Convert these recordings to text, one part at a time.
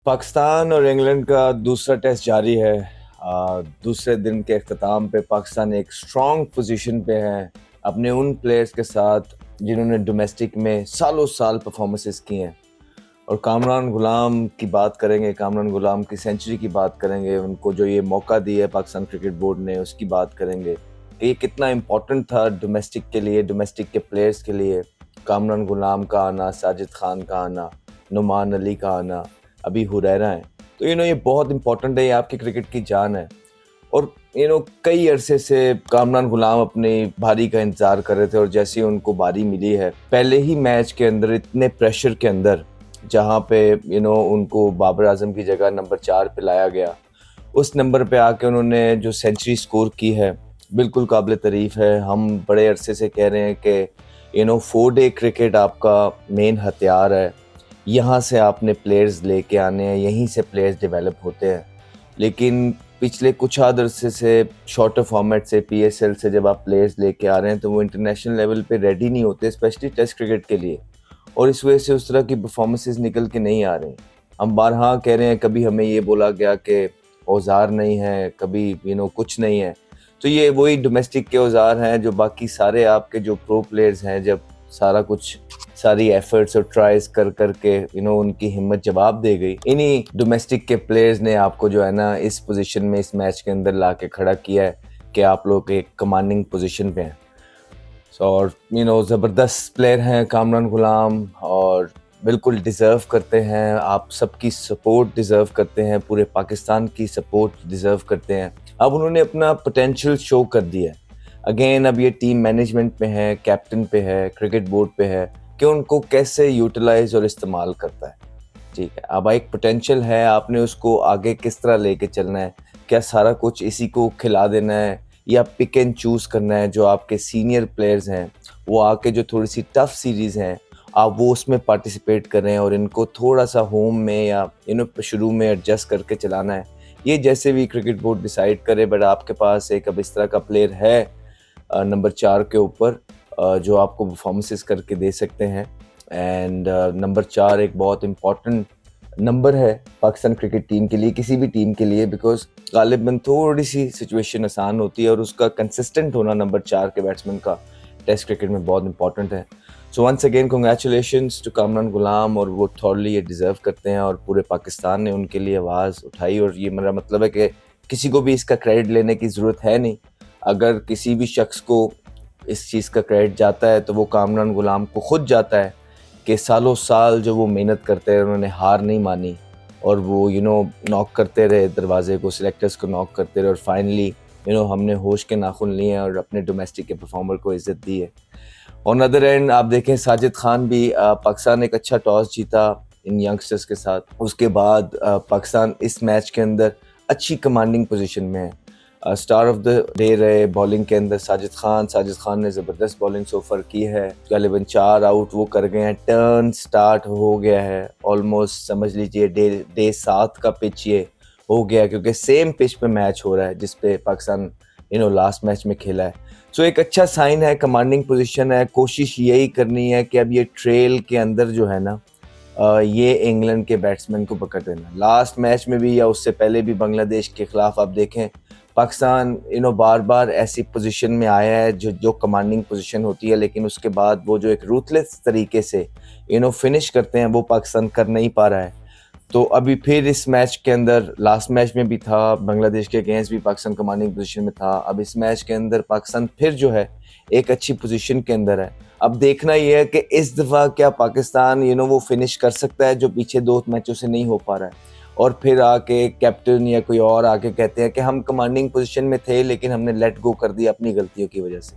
पाकिस्तान और इंग्लैंड का दूसरा टेस्ट जारी है। दूसरे दिन के अख्ताम पे पाकिस्तान एक स्ट्रॉन्ग पोजीशन पे है अपने उन प्लेयर्स के साथ जिन्होंने डोमेस्टिक में सालों साल परफॉर्मेंसेस की हैं। और कामरान गुलाम की बात करेंगे, कामरान गुलाम की सेंचुरी की बात करेंगे, उनको जो ये मौका दिया है पाकिस्तान क्रिकेट बोर्ड ने उसकी बात करेंगे कि ये कितना इम्पोर्टेंट था डोमेस्टिक के लिए, डोमेस्टिक के प्लेयर्स के लिए। कामरान गुलाम का आना, साजिद खान का आना, नुमान अली का आना, अभी हुरैरा है। तो ये बहुत इंपॉर्टेंट है, ये आपकी क्रिकेट की जान है। और कई अरसे से कामरान गुलाम अपनी बारी का इंतजार कर रहे थे और जैसे ही उनको बारी मिली है पहले ही मैच के अंदर इतने प्रेशर के अंदर, जहाँ पे उनको बाबर आजम की जगह नंबर 4 पे लाया गया, उस नंबर पे आके उन्होंने जो सेंचुरी स्कोर की है बिल्कुल काबिल तारीफ है। हम बड़े अरसे से कह रहे हैं कि 4 डे क्रिकेट आपका मेन हथियार है, यहाँ से आपने प्लेयर्स लेके आने हैं, यहीं से प्लेयर्स डेवलप होते हैं। लेकिन पिछले कुछ आध अरसे से शॉर्टर फॉर्मेट से, पीएसएल से जब आप प्लेयर्स लेके आ रहे हैं तो वो इंटरनेशनल लेवल पे रेडी नहीं होते, स्पेशली टेस्ट क्रिकेट के लिए। और इस वजह से उस तरह की परफॉर्मेंसेस निकल के नहीं आ रही। हम बारहा कह रहे हैं, कभी हमें ये बोला गया कि औजार नहीं है, कभी कुछ नहीं है। तो ये वही डोमेस्टिक के औजार हैं जो बाकी सारे आपके जो प्रो प्लेयर्स हैं, जब सारा कुछ, सारी एफर्ट्स और ट्राइज कर करके उनकी हिम्मत जवाब दे गई, इन्हीं डोमेस्टिक के प्लेयर्स ने आपको जो है ना इस पोजीशन में, इस मैच के अंदर ला के खड़ा किया है कि आप लोग एक कमांडिंग पोजीशन पे हैं। और ज़बरदस्त प्लेयर हैं कामरान गुलाम, और बिल्कुल डिज़र्व करते हैं, आप सबकी सपोर्ट डिज़र्व करते हैं, पूरे पाकिस्तान की सपोर्ट डिज़र्व करते हैं। अब उन्होंने अपना पोटेंशियल शो कर दिया है। अगेन अब ये टीम मैनेजमेंट पे है, कैप्टन पे है, क्रिकेट बोर्ड पे है कि उनको कैसे यूटिलाइज और इस्तेमाल करता है। ठीक है, अब एक पोटेंशियल है, आपने उसको आगे किस तरह लेके चलना है। क्या सारा कुछ इसी को खिला देना है या पिक एंड चूज़ करना है? जो आपके सीनियर प्लेयर्स हैं वो आके जो थोड़ी सी टफ सीरीज़ हैं आप वो उसमें पार्टिसिपेट करें और इनको थोड़ा सा होम में या शुरू में एडजस्ट करके चलाना है। ये जैसे भी क्रिकेट बोर्ड डिसाइड करे, बट आपके पास एक अब इस तरह का प्लेयर है नंबर 4 के ऊपर, जो आपको परफॉर्मेंसेस करके दे सकते हैं। एंड नंबर 4 एक बहुत इम्पॉर्टेंट नंबर है पाकिस्तान क्रिकेट टीम के लिए, किसी भी टीम के लिए, बिकॉज गालिबन थोड़ी सी सिचुएशन आसान होती है और उसका कंसिस्टेंट होना नंबर 4 के बैट्समैन का टेस्ट क्रिकेट में बहुत इंपॉर्टेंट है। So once again congratulations to Kamran Ghulam, और वो थॉरली ये डिज़र्व करते हैं और पूरे पाकिस्तान ने उनके लिए आवाज़ उठाई। और ये मेरा मतलब है कि किसी को भी इसका क्रेडिट लेने की ज़रूरत है नहीं। अगर किसी भी शख्स को इस चीज़ का क्रेडिट जाता है तो वो कामरान गुलाम को खुद जाता है कि सालों साल जो वो मेहनत करते रहे, उन्होंने हार नहीं मानी और वो नॉक करते रहे दरवाजे को, सिलेक्टर्स को नॉक करते रहे, और फाइनली हमने होश के नाखून लिए हैं और अपने डोमेस्टिक के परफॉर्मर को इज्जत दी है। ऑन अदर एंड आप देखें, साजिद खान भी, पाकिस्तान एक अच्छा टॉस जीता इन यंगस्टर्स के साथ, उसके बाद पाकिस्तान इस मैच के अंदर अच्छी कमांडिंग पोजीशन में है। स्टार ऑफ द डे रहे बॉलिंग के अंदर साजिद खान ने ज़बरदस्त बॉलिंग सोफर की है। गालिबन 4 आउट वो कर गए हैं, टर्न स्टार्ट हो गया है, ऑलमोस्ट समझ लीजिए डे 7 का पिच ये हो गया, क्योंकि सेम पिच पे मैच हो रहा है जिस पे पाकिस्तान लास्ट मैच में खेला है। सो एक अच्छा साइन है, कमांडिंग पोजीशन है। कोशिश यही करनी है कि अब ये ट्रेल के अंदर जो है ना, ये इंग्लैंड के बैट्समैन को पकड़ देना। लास्ट मैच में भी या उससे पहले भी बांग्लादेश के खिलाफ आप देखें, पाकिस्तान बार बार ऐसी पोजीशन में आया है जो कमांडिंग पोजीशन होती है, लेकिन उसके बाद वो जो एक रूथलेस तरीके से फिनिश करते हैं वो पाकिस्तान कर नहीं पा रहा है। तो अभी फिर इस मैच के अंदर, लास्ट मैच में भी था बांग्लादेश के अगेंस्ट भी पाकिस्तान कमांडिंग पोजीशन में था, अब इस मैच के अंदर पाकिस्तान फिर जो है एक अच्छी पोजीशन के अंदर है। अब देखना यह है कि इस दफ़ा क्या पाकिस्तान वो फिनिश कर सकता है जो पीछे 2 मैचों से नहीं हो पा रहा है, और फिर आके कैप्टन या कोई और आके कहते हैं कि हम कमांडिंग पोजीशन में थे लेकिन हमने लेट गो कर दिया अपनी गलतियों की वजह से।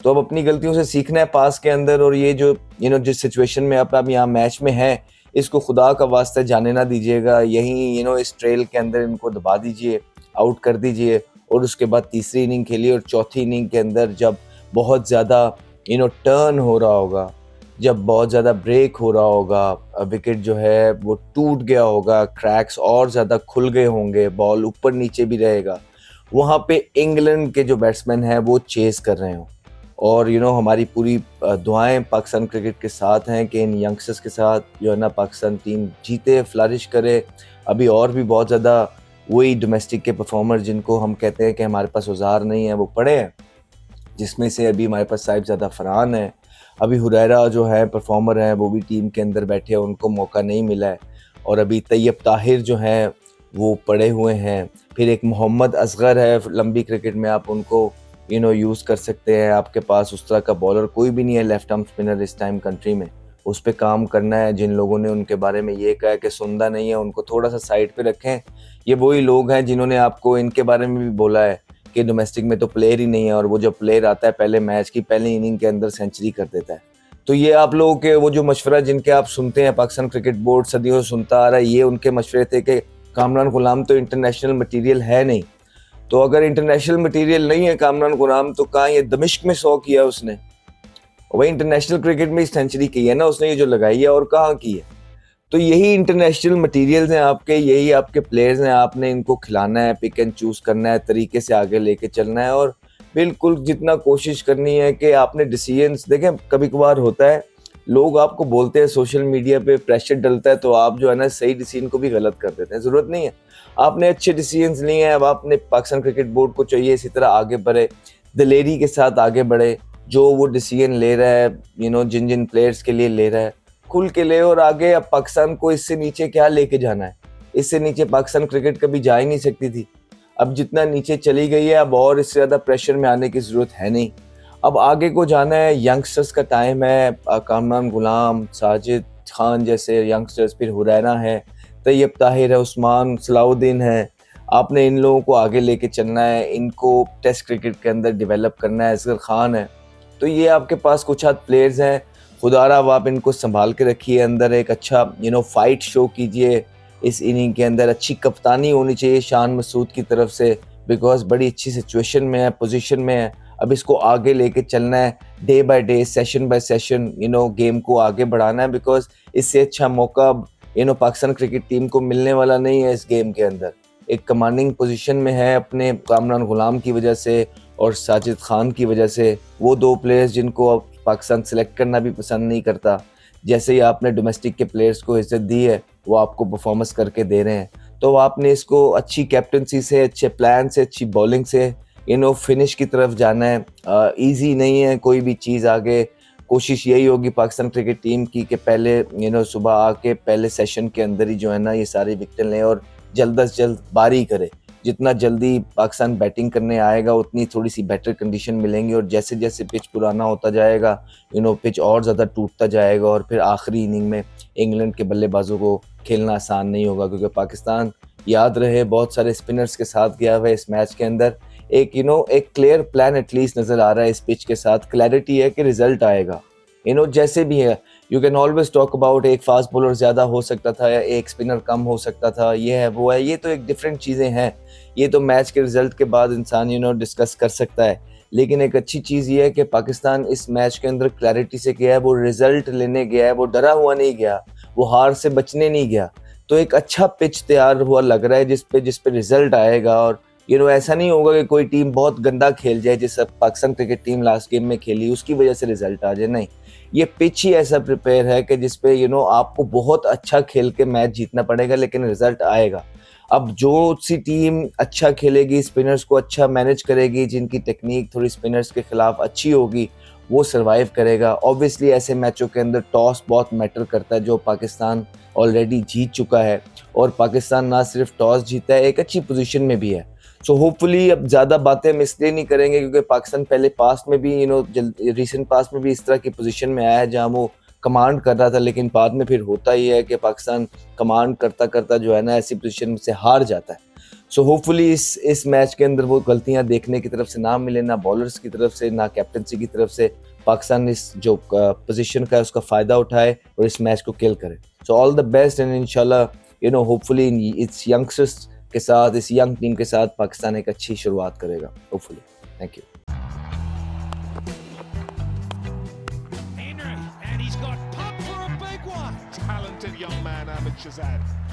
तो अब अपनी गलतियों से सीखना है पास के अंदर, और ये जो जिस सिचुएशन में आप यहाँ मैच में हैं, इसको खुदा का वास्ता जाने ना दीजिएगा। यहीं इस ट्रेल के अंदर इनको दबा दीजिए, आउट कर दीजिए, और उसके बाद तीसरी इनिंग खेलिए, और चौथी इनिंग के अंदर जब बहुत ज़्यादा टर्न हो रहा होगा, जब बहुत ज़्यादा ब्रेक हो रहा होगा, विकेट जो है वो टूट गया होगा, क्रैक्स और ज़्यादा खुल गए होंगे, बॉल ऊपर नीचे भी रहेगा, वहाँ पे इंग्लैंड के जो बैट्समैन हैं वो चेस कर रहे हों। और हमारी पूरी दुआएं पाकिस्तान क्रिकेट के साथ हैं कि इन यंगस्टर्स के साथ जो है ना पाकिस्तान टीम जीते, फ्लरिश करे, अभी और भी बहुत ज़्यादा वही डोमेस्टिक के परफॉर्मर जिनको हम कहते हैं कि हमारे पास औजार नहीं है वो पड़े हैं, जिसमें से अभी हमारे पास साहिबजादा फरहान है, अभी हुरैरा जो है परफॉर्मर हैं वो भी टीम के अंदर बैठे हैं, उनको मौका नहीं मिला है, और अभी तैयब ताहिर जो हैं वो पड़े हुए हैं। फिर एक मोहम्मद असगर है, लंबी क्रिकेट में आप उनको यूज़ कर सकते हैं। आपके पास उस तरह का बॉलर कोई भी नहीं है लेफ्ट आर्म स्पिनर इस टाइम कंट्री में, उस पर काम करना है। जिन लोगों ने उनके बारे में ये कहा है कि सुनदा नहीं है, उनको थोड़ा सा साइड पे रखें। ये वही लोग हैं जिन्होंने आपको इनके बारे में भी बोला है कि डोमेस्टिक में तो प्लेयर ही नहीं है, और वो जब प्लेयर आता है पहले मैच की पहली इनिंग के अंदर सेंचुरी कर देता है। तो ये आप लोगों के वो जो मशवरा जिनके आप सुनते हैं, पाकिस्तान क्रिकेट बोर्ड सदियों से सुनता आ रहा है, ये उनके मशवरे थे कि कामरान गुलाम तो इंटरनेशनल मटीरियल है नहीं। तो अगर इंटरनेशनल मटीरियल नहीं है कामरान गुलाम, तो कहाँ ये दमिश्क में 100 किया उसने, वही इंटरनेशनल क्रिकेट में सेंचुरी की है ना उसने, ये जो लगाई है, और कहाँ की है। तो यही इंटरनेशनल मटेरियल्स हैं आपके, यही आपके प्लेयर्स हैं, आपने इनको खिलाना है, पिक एंड चूज करना है, तरीके से आगे लेके चलना है, और बिल्कुल जितना कोशिश करनी है कि आपने डिसीजंस देखें। कभी कभार होता है लोग आपको बोलते हैं, सोशल मीडिया पे प्रेशर डलता है, तो आप जो है ना सही डिसीजन को भी गलत कर देते हैं। ज़रूरत नहीं है, आपने अच्छे डिसीजंस लिए हैं। अब आपने पाकिस्तान क्रिकेट बोर्ड को चाहिए इसी तरह आगे बढ़े, दिलेरी के साथ आगे बढ़े, जो वो डिसीजन ले रहा है जिन जिन प्लेयर्स के लिए ले रहा है खुल के ले, और आगे अब पाकिस्तान को इससे नीचे क्या लेके जाना है। इससे नीचे पाकिस्तान क्रिकेट कभी जा ही नहीं सकती थी, अब जितना नीचे चली गई है अब और इससे ज़्यादा प्रेशर में आने की ज़रूरत है नहीं। अब आगे को जाना है, यंगस्टर्स का टाइम है। कामरान गुलाम, साजिद खान जैसे यंगस्टर्स, फिर हुरैरा है, तैयब ताहिर है, उस्मान सलाउद्दीन है। आपने इन लोगों को आगे लेके चलना है, इनको टेस्ट क्रिकेट के अंदर डेवलप करना है। असगर खान है, तो ये आपके पास कुछ हाथ प्लेयर्स हैं। खुदारा अब आप इनको संभाल के रखिए, अंदर एक अच्छा फाइट शो कीजिए इस इनिंग के अंदर। अच्छी कप्तानी होनी चाहिए शान मसूद की तरफ से, बिकॉज बड़ी अच्छी सिचुएशन में है, पोजीशन में है। अब इसको आगे लेके चलना है, day by day, session bye session game को आगे बढ़ाना है, बिकॉज इससे अच्छा मौका पाकिस्तान क्रिकेट टीम को मिलने वाला नहीं है इस गेम के अंदर। एक कमांडिंग पोजीशन में है अपने कामरान गुलाम की वजह से और साजिद खान की वजह से, वो दो प्लेयर्स जिनको अब पाकिस्तान सेलेक्ट करना भी पसंद नहीं करता। जैसे ही आपने डोमेस्टिक के प्लेयर्स को इज्जत दी है, वो आपको परफॉर्मेंस करके दे रहे हैं, तो आपने इसको अच्छी कैप्टनसी से, अच्छे प्लान से, अच्छी बॉलिंग से फिनिश की तरफ जाना है। इजी नहीं है कोई भी चीज़ आगे। कोशिश यही होगी पाकिस्तान क्रिकेट टीम की कि पहले सुबह आके पहले सेशन के अंदर ही जो है ना ये सारी विकेट लें और जल्द से जल्द बारी करे। जितना जल्दी पाकिस्तान बैटिंग करने आएगा उतनी थोड़ी सी बेटर कंडीशन मिलेंगी, और जैसे जैसे पिच पुराना होता जाएगा पिच और ज़्यादा टूटता जाएगा, और फिर आखिरी इनिंग में इंग्लैंड के बल्लेबाजों को खेलना आसान नहीं होगा, क्योंकि पाकिस्तान याद रहे बहुत सारे स्पिनर्स के साथ गया हुआ है इस मैच के अंदर। एक एक क्लियर प्लान एटलीस्ट नज़र आ रहा है इस पिच के साथ, क्लैरिटी है कि रिजल्ट आएगा। जैसे भी है, you can always talk about एक फास्ट बॉलर ज़्यादा हो सकता था या एक स्पिनर कम हो सकता था, ये है वो है, ये तो एक डिफरेंट चीज़ें हैं। ये तो मैच के रिजल्ट के बाद इंसान डिस्कस कर सकता है। लेकिन एक अच्छी चीज़ ये है कि पाकिस्तान इस मैच के अंदर क्लैरिटी से गया है, वो रिजल्ट लेने गया है, वो डरा हुआ नहीं गया, वो हार से बचने नहीं गया। तो एक अच्छा पिच तैयार हुआ लग रहा है जिस पे रिजल्ट आएगा। और ऐसा नहीं होगा कि कोई टीम बहुत गंदा खेल जाए, जैसे Pakistan cricket team last game में खेली उसकी वजह से रिजल्ट आ जाए, नहीं। ये पिच ही ऐसा प्रिपेयर है कि जिसपे आपको बहुत अच्छा खेल के मैच जीतना पड़ेगा, लेकिन रिजल्ट आएगा। अब जो सी टीम अच्छा खेलेगी, स्पिनर्स को अच्छा मैनेज करेगी, जिनकी टेक्निक थोड़ी स्पिनर्स के खिलाफ अच्छी होगी, वो सर्वाइव करेगा। ऑब्वियसली ऐसे मैचों के अंदर टॉस बहुत मैटर करता है, जो पाकिस्तान ऑलरेडी जीत चुका है, और पाकिस्तान ना सिर्फ टॉस जीता है, एक अच्छी पोजीशन में भी है। सो होपफुली अब ज़्यादा बातें हम इसलिए नहीं करेंगे क्योंकि पाकिस्तान पहले पास्ट में भी रिसेंट पास्ट में भी इस तरह की पोजीशन में आया है जहां वो कमांड कर रहा था, लेकिन बाद में फिर होता ही है कि पाकिस्तान कमांड करता करता जो है ना ऐसी पोजीशन से हार जाता है। सो होपफुली इस मैच के अंदर वो गलतियां देखने की तरफ से ना मिले, ना बॉलर्स की तरफ से, ना कैप्टनसी की तरफ से। पाकिस्तान इस जो पोजीशन का है उसका फ़ायदा उठाए और इस मैच को किल करे। So all the best, and इंशाल्लाह होपफुली इट्स यंगस्टर्स के साथ, इस यंग टीम के साथ पाकिस्तान एक अच्छी शुरुआत करेगा, hopefully. Thank you. And he's got pumped for a big one. Talented young man, Ahmed Shahzad.